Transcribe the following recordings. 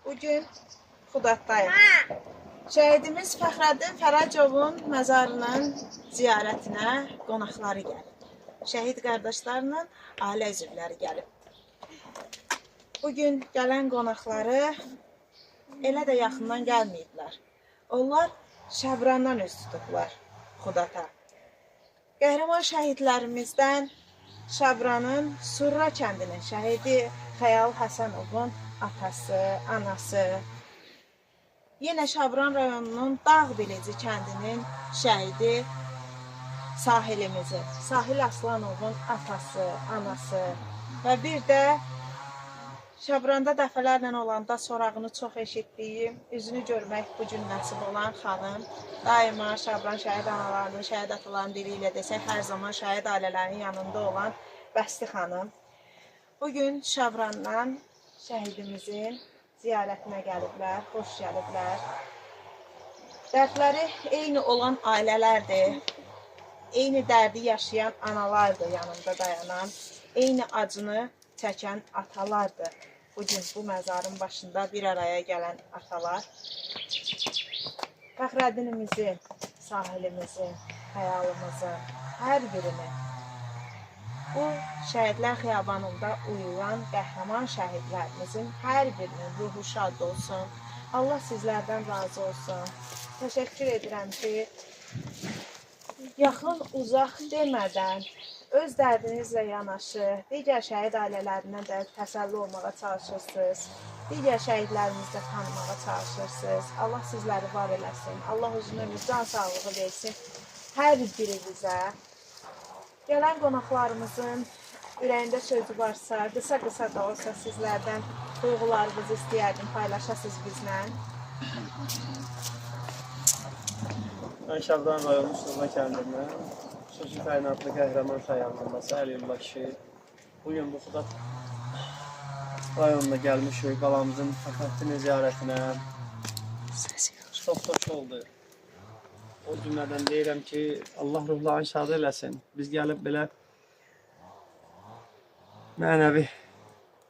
Bugün Xudatdayıq. Şəhidimiz Fəxrəddin Fərəcovun məzarının ziyarətinə qonaqları gəlib. Şəhid qardaşlarla ailə üzvləri gəlib. Bugün gələn qonaqları elə də yaxından gəlməyiblər. Onlar Şəbrandan üz tutublar Xudata. Qəhrəman şəhidlərimizdən Şəbranın Surra kəndinin şəhidi Xəyal Həsənovun atası, anası, yenə Şəbran rayonunun Dağbilici kəndinin şəhidi Sahil Aslanovun atası, anası və bir də Şəbranda dəfələrlə olanda sorağını çox eşitdiyim, üzünü görmək bu gün nəsib olan xanım, daima Şəbran şəhid analarının, şəhid ataların dili ilə desək, hər zaman şəhid ailələrinin yanında olan Bəsti xanım. Bugün Şəbrandan şəhidimizin ziyarətinə gəliblər, xoş gəliblər. Dərdləri eyni olan ailələrdir, eyni dərdi yaşayan analardır yanında dayanan, eyni acını çəkən atalardır. Bugün bu məzarın başında bir araya gələn atalar. Fəxrəddinimizin, Sahilimizin, Xəyalımızın, hər birini bu şəhidlər xiyabanında uyuyan qəhrəman şəhidlərimizin hər birinin ruhu şad olsun. Allah sizlərdən razı olsun. Təşəkkür edirəm ki, yaxın, uzaq demədən öz dərdinizlə yanaşı, digər şəhid ailələrinə də təsəlli olmağa çalışırsınız. Digər şəhidlərimizi də tanımağa çalışırsınız. Allah sizləri var eləsin. Allah uzun ömür, can sağlığı versin hər birinizə. Gələn qonaqlarımızın ürəyində sözü varsa, qısa da olsa sizlərdən duyğularınızı istəyərdim, paylaşasınız bizlə. Mən Şəbran rayonu Surra kəndindən xüsusi təyinatlı qəhrəman xəyallanması Əliyullah kişi. Bugün bu Xudat rayonuna gəlmişik qalamızın Fəxrəddinin ziyarətinə. Çox xoş oldu. O cümlədən deyirəm ki, Allah ruhlarını şad eləsin. Biz gəlib belə mənəvi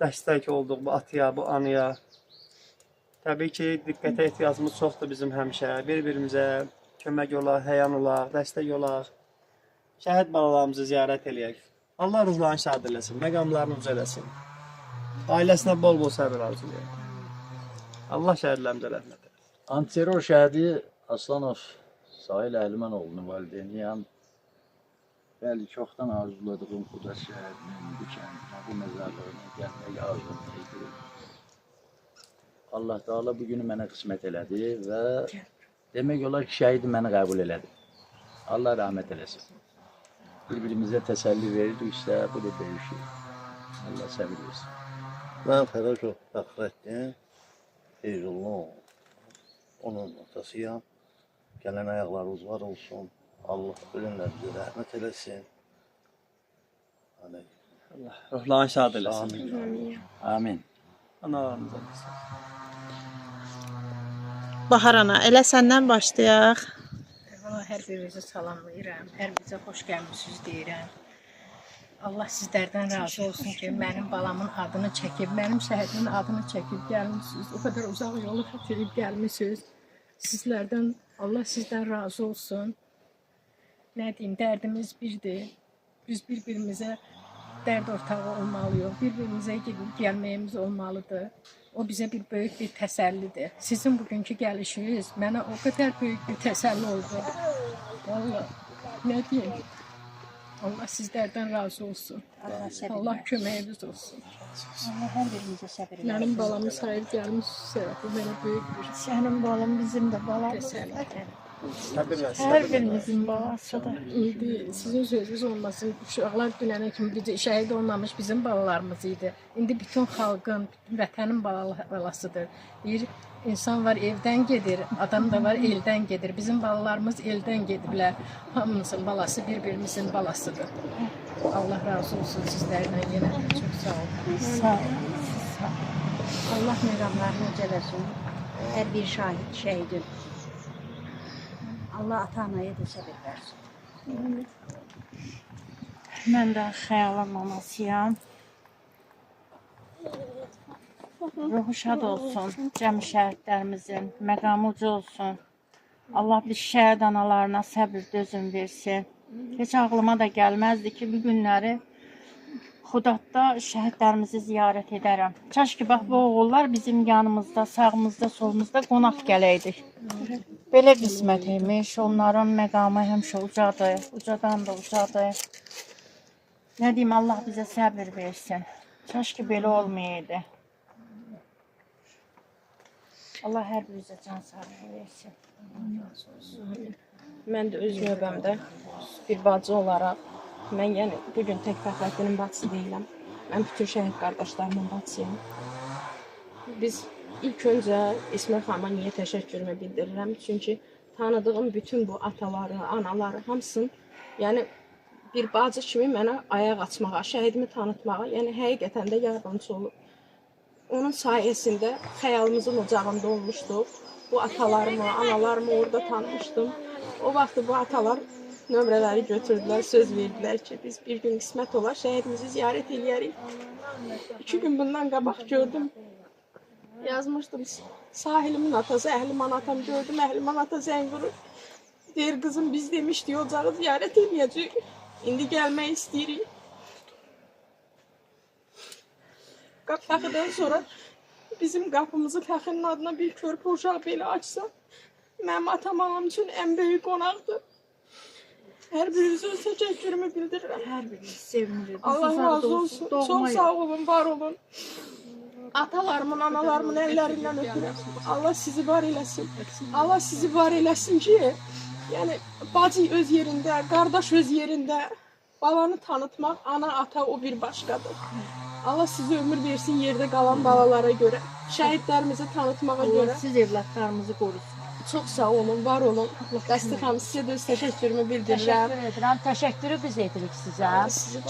dəstək olduq bu atıya, bu anıya. Təbii ki, diqqətə ehtiyacımız çoxdur bizim həmişə. Bir-birimizə kömək olaq, həyan olaq, dəstək olaq. Şəhid balalarımızı ziyarət eləyək. Allah ruhlarını şad eləsin, məqamlarını uca eləsin. Ailəsinə bol-bol səbir arzulayaq. Allah şəhidlərimizə rəhmət eləsin. Antiterror şəhidi Aslanov Sahil Əhlimənoğlunun valideyniyəm. Bəli, çoxdan arzuladığım Xudat şəhidinin bu kəndinə, bu məzarlığına gəlmək arzusundaydı. Allah Teala bu günü mənə qismət elədi və demək olar ki, şəhidi məni qəbul elədi. Allah rəhmət eləsin. Bir-birimizə təsəlli veririksə, bu da böyük şey. Allah səbir versin. Mən Fərəcov Fəxrəddin Feyzullah, onun atasıyam. Gələn ayaqlarınız var olsun. Allah ölənlərinizə rəhmət eləsin. Allah ruhlarını şad eləsin. Amin. Analarımıza eləsin. Bahar ana, elə səndən başlayaq. Hər birinizi salamlayıram, hər birinizə xoş gəlmişsiniz deyirəm. Allah sizlərdən razı olsun ki, mənim balamın adını çəkib, mənim şəhədimin adını çəkib gəlmişsiniz. O qədər uzaq yolu gətirib gəlmişsiniz. Sizlərdən, Allah sizdən razı olsun. Nə deyim, dərdimiz birdir. Biz bir-birimizə dərd ortağı olmalıyıq, bir-birimizə gedib gəlməyimiz olmalıdır. O bizə bir böyük bir təsəllidir. Sizin bugünkü gəlişiniz mənə o qədər böyük bir təsəlli oldu. Vallahi, nə deyim? Allah sizlərdən razı olsun. Allah köməyiniz olsun. Allah hər birimizə səbir versin. Mənim balamı sahib gəlmişsə, bu mənə böyük bir Sənin balam bizim də balamız. təsəllidir. Hər birimizin balasıdır. İndi sizin sözünüz olmasın, uşaqlar dünənə kimi şəhid olmamış bizim balalarımız idi. İndi bütün xalqın, bütün vətənin balasıdır. Bir insan var evdən gedir, adam da var eldən gedir. Bizim balalarımız eldən gediblər. Hamımızın balası bir-birimizin balasıdır. Allah razı olsun sizlərdən yenə də çox sağ olun. Sağ ol. Allah məqamlarını ucələsin. Hər bir şəhidin. Allah ata-anaya da səbir versin. Mən də Xəyalın anasıyam. Ruhu şad olsun. Cəmi şəhidlərimizin məqamı ucu olsun. Allah biz şəhid analarına səbir dözüm versin. Heç ağlıma da gəlməzdi ki, bu günləri Xudadda şəhidlərimizi ziyarət edərəm. Kaş ki, bax, bu oğullar bizim yanımızda, sağımızda, solumuzda qonaq gələydik. Belə qismət imiş, onların məqamı həmişə ucadır, ucadan da ucadır. Nə deyim, Allah bizə səbir versin. Kaş ki, belə olmayaydı. Allah hər birimizə can sağlığı versin. Mən də öz növbəmdə bir bacı olaraq, mən yəni bugün tək Fəxrəddinin bacısı deyiləm. Mən bütün şəhid qardaşlarımın bacısıyam. Biz ilk öncə İsmail xanıma niyə təşəkkürümü bildirirəm? Çünki tanıdığım bütün bu ataları, anaları hamısını, yəni bir bacı kimi mənə ayaq açmağa, şəhidimi tanıtmağa, yəni həqiqətən də yardımcı olub. Onun sayəsində xəyalımızın ocağında olmuşduq. Bu atalarımı, analarımı orada tanımışdım. O vaxt bu atalar nömrələri götürdülər, söz verdilər ki, biz bir gün qismət olar, şəhidimizi ziyarət eləyərik. 2 gün bundan qabaq gördüm, yazmışdım. Sahilimin atası, Əhliman atam gördüm, Əhliman ata zəng vurur. Deyir, qızım biz demişdik, ocağı ziyarət eləyəcək. İndi gəlmək istəyirik. Fəxrdən sonra bizim qapımızı Fəxrin adına bir körpə uşaq belə açsa, mənim atam anam üçün ən böyük qonaqdır. Hər birinizə öz təşəkkürümü bildirirəm. Hər biriniz sevinirik. Allah razı olsun. Çox sağ olun, var olun. Atalarımın, analarımın əllərindən öpürəm. Allah sizi var eləsin. Allah sizi var eləsin ki, yəni bacı öz yerində, qardaş öz yerində, balanı tanıtmaq, ana, ata o bir başqadır. Allah sizi ömür versin yerdə qalan balalara görə, şəhidlərimizi tanıtmağa görə. Allah siz evlatlarımızı qorusun. Çox sağ olun, var olun. Qəsdi xanım, sizə də öz təşəkkürümü bildirirəm. Təşəkkür edirəm. Təşəkkürü biz edirik sizə.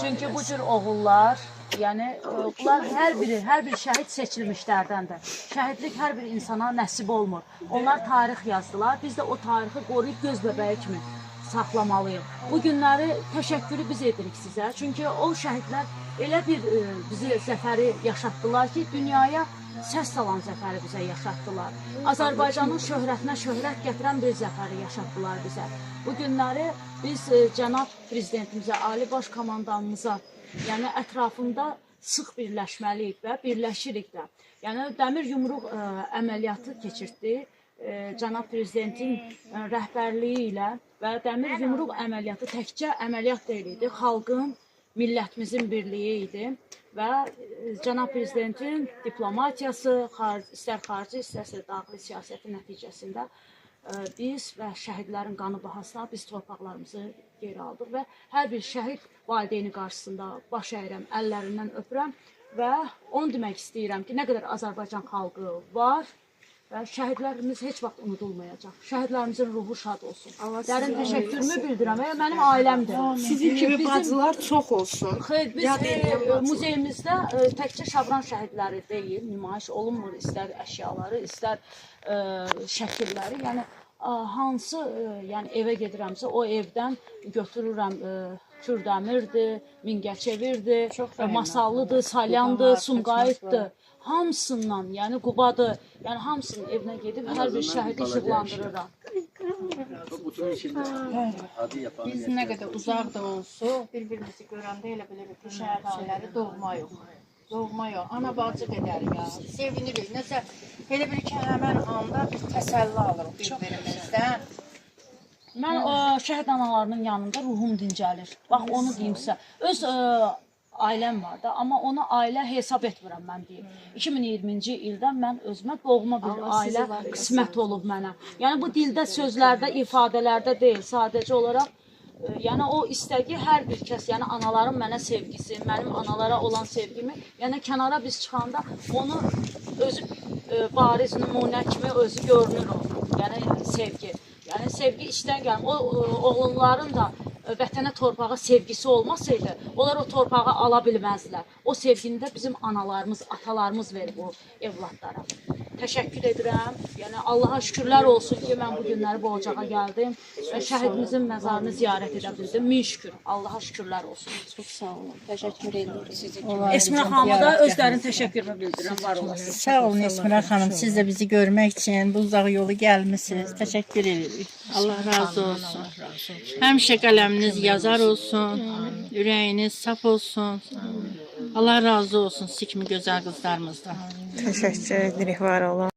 Çünki bu cür oğullar, yəni bunlar hər bir şəhid seçilmişlərdəndir. Şəhidlik hər bir insana nəsib olmur. Onlar tarix yazdılar. Biz də o tarixi qoruyub göz bəbəyi kimi saxlamalıyıq. Bu günləri təşəkkürü biz edirik sizə. Çünki o şəhidlər elə bir bizi zəfəri yaşatdılar ki, dünyaya səs salan zəfəri bizə yaşatdılar. Azərbaycanın şöhrətinə şöhrət gətirən bir zəfəri yaşatdılar bizə. Bu günləri biz cənab prezidentimizə, Ali Baş Komandanımıza, yəni ətrafında sıx birləşməliyik və birləşirik də. Yəni dəmir yumruq əməliyyatı keçirtdi. Cənab prezidentin rəhbərliyi ilə və dəmir yumruq əməliyyatı təkcə əməliyyat deyil idi, xalqın, millətimizin birliyi idi və cənab prezidentin diplomatiyası, istər xarici, istərsə daxili siyasəti nəticəsində biz və şəhidlərin qanı bahasına biz torpaqlarımızı geri aldıq və hər bir şəhid valideyni qarşısında baş əyirəm, əllərindən öpürəm və onu demək istəyirəm ki, nə qədər Azərbaycan xalqı var və şəhidlərimiz heç vaxt unudulmayacaq. Şəhidlərimizin ruhu şad olsun. Dərin təşəkkürümü bildirəm və mənim ailəmdir. Sizin kimi bacılar çox olsun. Xeyr, biz muzeyimizdə təkcə Şabran şəhidləri deyil, nümayiş olunmur, istər əşyaları, istər şəkilləri. Yəni hansı evə gedirəmsə, o evdən götürürəm Kürdəmirdir, Mingəçevirdir, Masallıdır, Salyandır, Sumqayıtdır. Hamısından, yəni Qubadır, yəni hamısının evinə gedib hər bir şəhidi işıqlandırıram. Biz nə qədər uzaq da olsa, bir-birimizi görəndə elə bilirik ki, şəhid ailələri doğma yox. Doğma yox, ana bacı qədər ya. Sevinirik. Nəsə, elə bir ki, həmən anda biz təsəlli alırıq bir-birimizdən. Mən şəhid analarının yanında ruhum dincəlir. Bax, onu deyimsə, öz ailəm var da, amma ona ailə hesab etmirəm mən deyim. 2020-ci ildə mən özümə doğma bir ailə qismət olub mənə. Yəni bu dildə, sözlərdə, ifadələrdə deyil, sadəcə olaraq yəni o istəyi hər bir kəs, yəni anaların mənə sevgisi, mənim analara olan sevgimi, yəni kənara biz çıxanda onu özü bariz nümunə kimi özü görünür o, yəni sevgi. Yəni sevgi içdən gəlmir. O oğulların da vətənə, torpağa sevgisi olmasaydı, onlar o torpağı ala bilməzdilər. O sevgini də bizim analarımız, atalarımız verib o evlatlara. təşəkkür edirəm. Yəni Allaha şükürlər olsun ki, mən bu günləri bu ocağa gəldim və şəhidimizin məzarını ziyarət edə bildim. Min şükür. Allaha şükürlər olsun. Çox sağ olun. Təşəkkür edirik sizə. Esmira xanıma da özlərinin təşəkkürümü bildirirəm. Var olasınız. Sağ olun Esmira xanım, siz də bizi görmək üçün bu uzaq yolu gəlmisiniz. Təşəkkür edirik. Allah razı olsun. Həmişə qələminiz yazar olsun, ürəyiniz saf olsun. Allah razı olsun siz kimi gözəl qızlarımızdan. Təşəkkür edirik, var olun.